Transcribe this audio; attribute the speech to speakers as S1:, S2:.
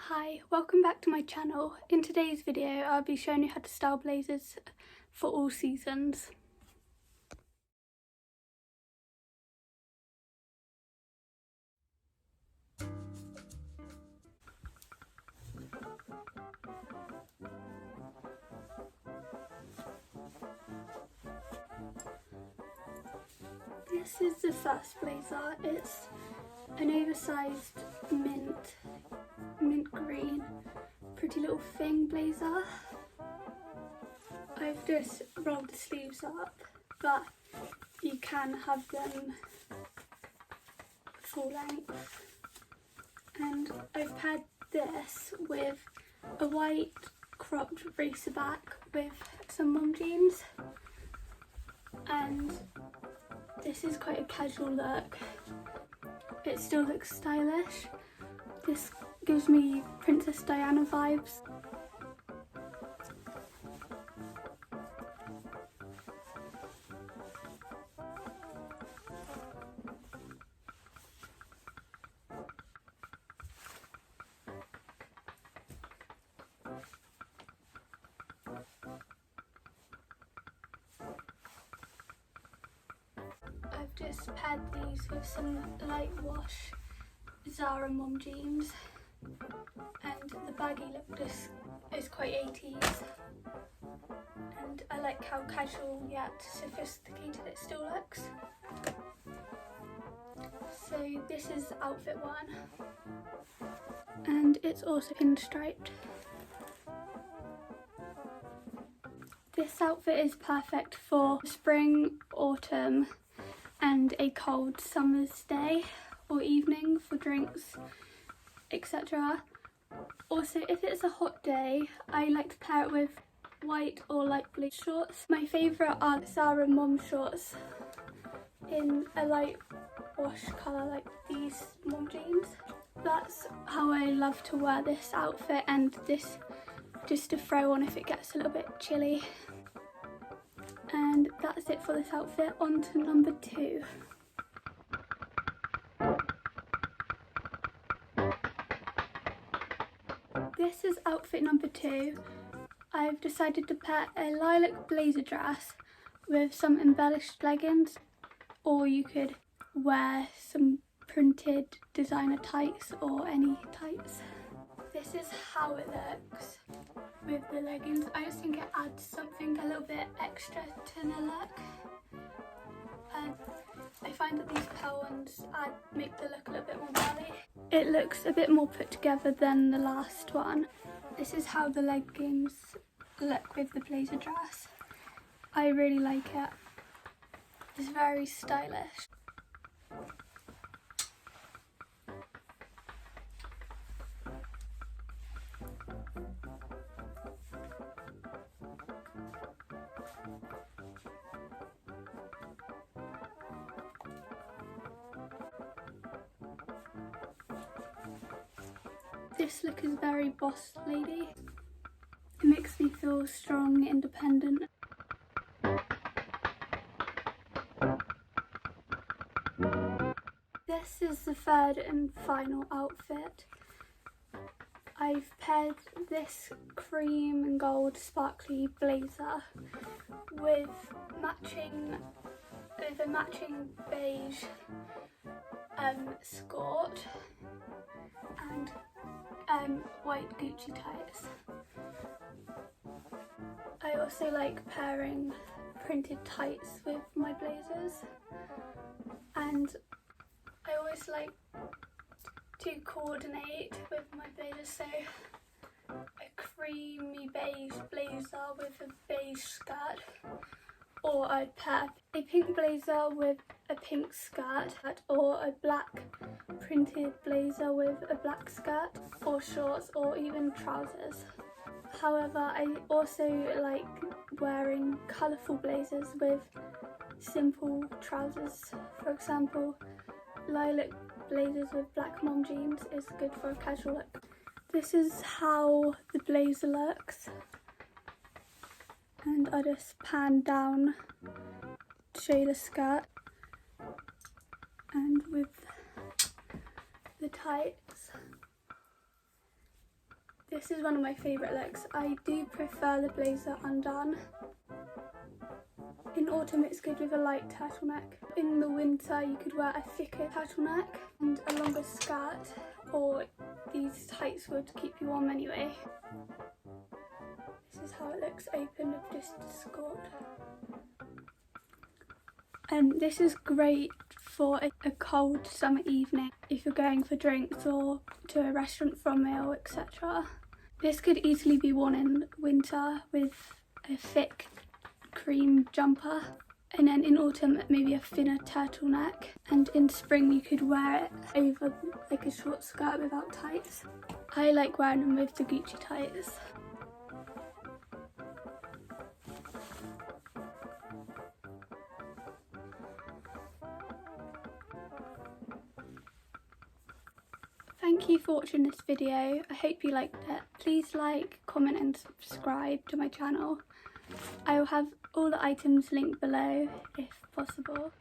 S1: Hi, welcome back to my channel. In today's video I'll be showing you how to style blazers for all seasons. This is the first blazer. It's an oversized mint green PrettyLittleThing blazer. I've just rolled the sleeves up, but you can have them full length. And I've paired this with a white cropped racer back with some mum jeans, and this is quite a casual look. It still looks stylish. This gives me Princess Diana vibes. I've just paired these with some light wash Zara mum jeans, and the baggy look is quite 80s, and I like how casual yet sophisticated it still looks. So this is outfit one, and it's also pinstriped. This outfit is perfect for spring, autumn and a cold summer's day or evening for drinks, etc. Also, if it's a hot day, I like to pair it with white or light blue shorts. My favourite are Zara mom shorts in a light wash colour like these mom jeans. That's how I love to wear this outfit, and this just to throw on if it gets a little bit chilly. And that's it for this outfit. On to number two. This is outfit number two. I've decided to pair a lilac blazer dress with some embellished leggings, or you could wear some printed designer tights or any tights. This is how it looks with the leggings. I just think it adds something a little bit extra to the look. I find that these pearl ones make the look a little bit more belly. It looks a bit more put together than the last one. This is how the leggings look with the blazer dress. I really like it. It's very stylish. This look is very boss lady. It makes me feel strong, independent. This is the third and final outfit. I've paired this cream and gold sparkly blazer with a matching beige skort and white Gucci tights. I also like pairing printed tights with my blazers, and I always like to coordinate with my blazers, so a creamy beige blazer with a beige skirt, or I'd pair a pink blazer with a pink skirt, or a black printed blazer with a black skirt, or shorts, or even trousers. However, I also like wearing colourful blazers with simple trousers. For example, lilac blazers with black mom jeans is good for a casual look. This is how the blazer looks, and I just pan down to show you the skirt, and with the tights This is one of my favourite looks. I do prefer the blazer undone. In autumn it's good with a light turtleneck. In the winter you could wear a thicker turtleneck and a longer skirt, or these tights would keep you warm anyway. This is how it looks open with just a skort. And this is great for a cold summer evening if you're going for drinks or to a restaurant for a meal, etc. This could easily be worn in winter with a thick cream jumper, and then in autumn maybe a thinner turtleneck, and in spring you could wear it over like a short skirt without tights. I like wearing them with the Gucci tights. Thank you for watching this video. I hope you liked it. Please like, comment and subscribe to my channel. I will have all the items linked below if possible.